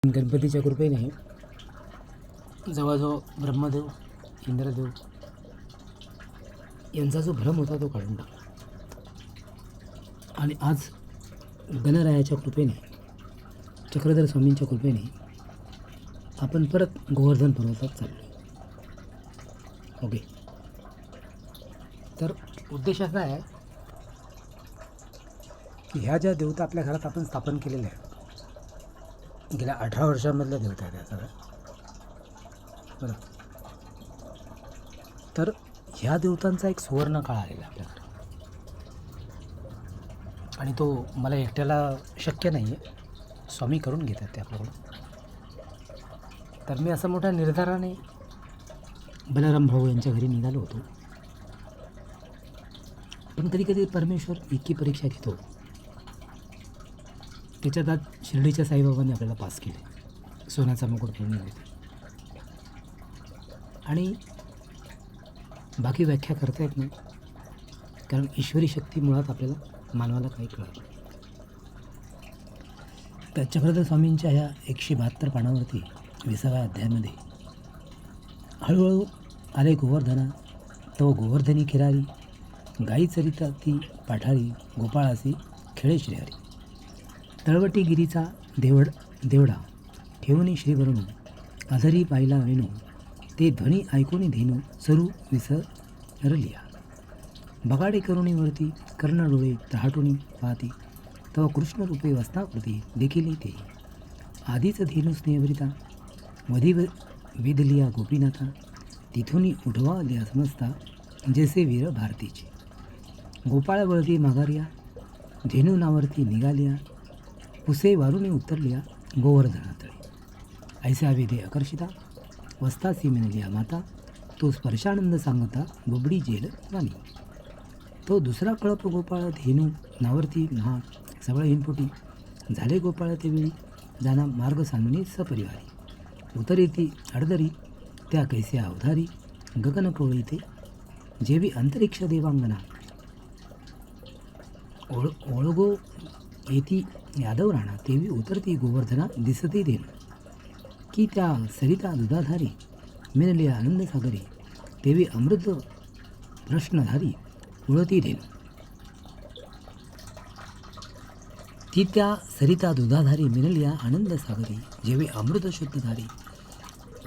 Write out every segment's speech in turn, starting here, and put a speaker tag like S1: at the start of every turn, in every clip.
S1: गणपतीच्या कृपेने जवळजवळ ब्रह्मदेव इंद्रदेव यांचा जो भ्रम होता तो काढून टाकला. आणि आज गणरायाच्या कृपेने, चक्रधर स्वामींच्या कृपेने आपण परत गोवर्धन पर्वतात चाललो. ओके, तर उद्देश असा आहे की ह्या ज्या देवता आपल्या घरात आपण स्थापन केलेल्या आहेत, गेल्या 18 वर्षांमधल्या देवता आहेत त्या सगळ्या, बरं. तर ह्या देवतांचा एक सुवर्ण काळ आलेला आपल्याकडे, आणि तो मला एकट्याला शक्य नाही आहे, स्वामी करून घेतात ते आपल्याकडून. तर मी असं मोठ्या निर्धाराने बलराम भाऊ यांच्या घरी निघालो होतो. पण कधी कधी परमेश्वर इतकी परीक्षा घेतो, त्याच्यात आज शिर्डीच्या साईबाबांनी आपल्याला पास केले, सोन्याचा मुकुट घेऊन येते. आणि बाकी व्याख्या करता येत नाही, कारण ईश्वरी शक्ती मुळात आपल्याला मानवाला काही कळत नाही. तर चक्रधर स्वामींच्या ह्या 172 पानावरती 20व्या अध्यायामध्ये हळूहळू आले गोवर्धना, तो गोवर्धनी खिरारी, गाई चरिता ती पाठारी, गोपाळासी खेळे श्रीहरी. तळवटी गिरीचा देवडा ठेवून श्रीवरणू, अधरी पाहिला वेणू, ते ध्वनी ऐकून धेनू, सरू विसरलिया. बगाडे करुणीवरती कर्ण डोळे तहाटुनी पाहती, तव कृष्ण रूपे वस्ताकृती देखील ते. आधीच धेनू स्नेहभरिता, वधी वेदलिया गोपीनाथा, तिथून उठवालिया समजता, जैसे वीर भारतीचे. गोपाळवळती माघारिया, धेनू नावरती निघालिया, पुसे वारुणी उतरलिया गोवर्धनातळी. ऐसा विधे आकर्षिता, वस्तासी मिनलिया माता, तो स्पर्शानंद सांगता बुबडी जेल राणी. तो दुसरा कळप गोपाळ धेनू नावरती महा सबळ हिनपोटी, झाले गोपाळ ते वेळी जाना मार्ग सांगणे सपरिवारी. उतरेती अडदरी त्या कैसे अवधारी, गगन कवळी ते जेवी अंतरिक्ष देवांगना. ओळगो येती यादव राणा, तेवी उतरती गोवर्धना दिसते धेनू. की त्या सरिता दुधाधारी, मिनलिया आनंद सागरी, तेवी अमृत प्रश्नधारी उळती धेनू. ती त्या सरिता दुधाधारी, मिनलिया आनंद सागरी, जेवी अमृत शुद्धधारी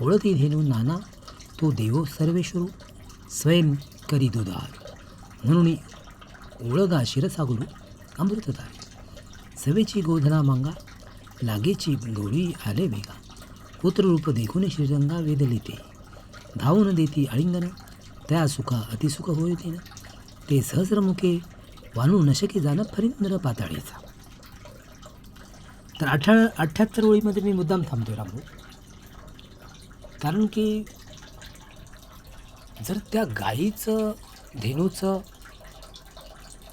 S1: उळती धेनू. नाना तो देवो सर्वेश्वरू, स्वयं करी दुधार, म्हणून ओळगा शिरसागुरू अमृतधारी. सवेची गोधना मांगा, लागेची गौरी आले वेगा, पुत्ररूप देखून श्रीरंगा वेदली ते. धावून देती आळिंगन, त्या सुखा अतिसुख होते ना, ते सहस्रमुखे वानू नशके जाणं फरिंद्र पाताळीचा. तर 78 ओळीमध्ये मी मुद्दाम थांबतोय रामभाऊ, कारण की जर त्या गाईचं धेनूचं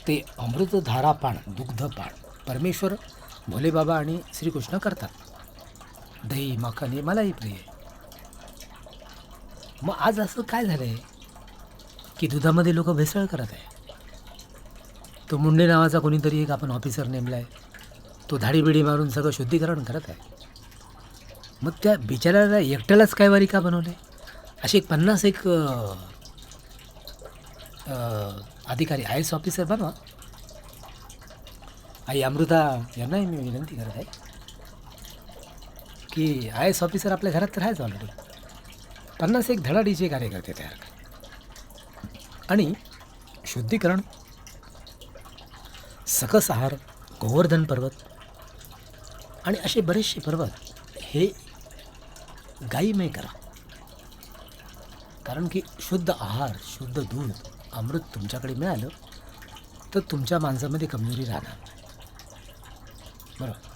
S1: ते अमृतधारापान, दुग्धपान परमेश्वर भोलेबाबा आणि श्रीकृष्ण करतात, दही माखन हे मलाही प्रिय आहे. मग आज असं काय झालं आहे की दुधामध्ये लोक भेसळ करत आहे. तो मुंडे नावाचा कोणीतरी एक आपण ऑफिसर नेमला आहे, तो धाडीबिडी मारून सगळं शुद्धीकरण करत आहे. मग त्या बिचाऱ्याला एकट्यालाच काय वारी का बनवले? असे 50 अधिकारी IAS ऑफिसर बनवा. आई अमृता यांनाही मी विनंती करत आहे की IAS ऑफिसर आपल्या घरात तर आहेच ऑलरेडी, 50 धडाडीचे कार्यकर्ते तयार करा. आणि शुद्धीकरण, सकस आहार, गोवर्धन पर्वत आणि असे बरेचसे पर्वत हे गाईमय करा. कारण की शुद्ध आहार, शुद्ध दूध, अमृत तुमच्याकडे मिळालं तर तुमच्या माणसामध्ये कमजोरी राहणार नाही. बरोबर.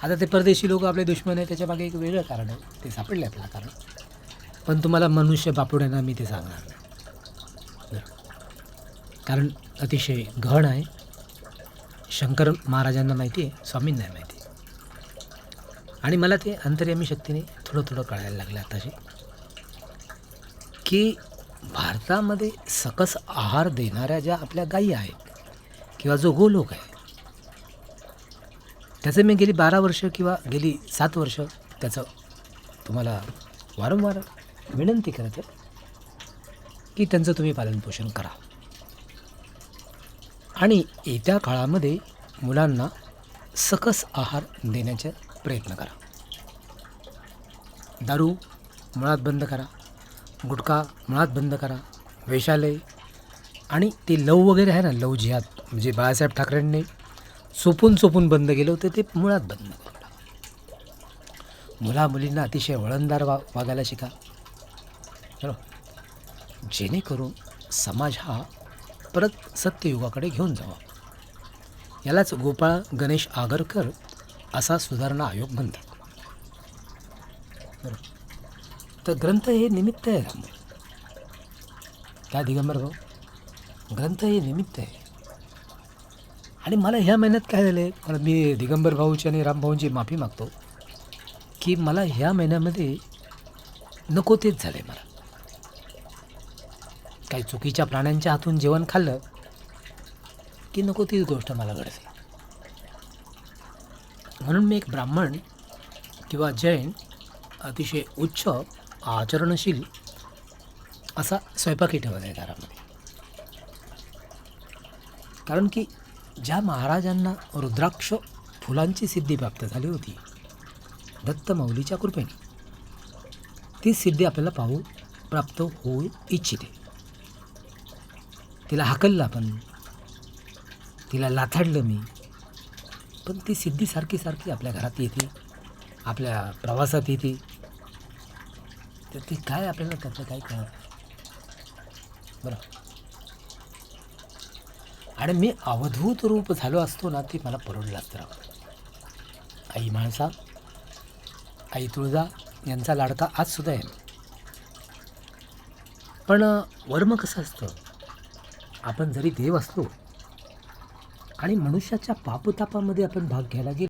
S1: आता ते परदेशी लोक आपले दुश्मन आहे, त्याच्या मागे एक वेगळं कारण आहे, ते सापडले आपल्याला कारण. पण तुम्हाला मनुष्य बापुड्यांना मी ते सांगणार नाही, कारण अतिशय गहन आहे. शंकर महाराजांना माहिती आहे, स्वामींना माहिती आहे. आणि मला ते अंतर्यामी शक्तीने थोडं थोडं कळायला लागलं आताशी, की भारतामध्ये सकस आहार देणाऱ्या ज्या आपल्या गायी आहेत किंवा जो गोलोक आहे, त्याचं मी गेली 12 वर्ष किंवा गेली 7 वर्ष त्याचं तुम्हाला वारंवार विनंती करत आहे की त्यांचं तुम्ही पालनपोषण करा. आणि येत्या काळामध्ये मुलांना सकस आहार देण्याचा प्रयत्न करा. दारू मुळात बंद करा, गुटखा मुळात बंद करा, वेश्यालय आणि ते लव वगैरे आहे ना, लव जिहाद म्हणजे बाळासाहेब ठाकरेंनी चोपून बंद केलं होतं, ते मुळात बंद करून टाका. मुलींना अतिशय वळणदार वागायला शिका, बरोबर, जेणेकरून समाज हा परत सत्ययुगाकडे घेऊन जावा. यालाच गोपाळ गणेश आगरकर असा सुधारणा आयोग म्हणतात. बरोबर. तर ग्रंथ हे निमित्त आहे रामभाऊ, काय दिगंबर भाऊ, ग्रंथ हे निमित्त आहे. आणि मला ह्या महिन्यात काय झालं आहे, मला मी दिगंबर भाऊची आणि रामभाऊंची माफी मागतो की मला ह्या महिन्यामध्ये नको तेच झालं आहे. मला काही चुकीच्या प्राण्यांच्या हातून जेवण खाल्लं की नको तीच गोष्ट मला घडते. म्हणून मी एक ब्राह्मण किंवा जैन अतिशय उच्च आचरणशील असा स्वयंपाकी ठेवला आहे घरामध्ये. कारण की ज्या महाराजांना रुद्राक्ष फुलांची सिद्धी प्राप्त झाली होती दत्त माऊलीच्या कृपेने, ती सिद्धी आपल्याला प्राप्त होऊ इच्छिते. तिला हाकललं आपण, तिला लाथाडलं मी, पण ती सिद्धी सारखी आपल्या घरात येते, आपल्या प्रवासात येते. तर ती काय आपल्याला त्याचं काय कळत बरं. आणि मी अवधूत रूप झालो असतो ना, ती मला परवडलं असतं राव. आई म्हाळसा, आई तुळजा यांचा लाडका आजसुद्धा आहे. पण वर्म कसं असतं, आपण जरी देव असलो आणि मनुष्याच्या पापतापामध्ये आपण भाग घ्यायला गेलो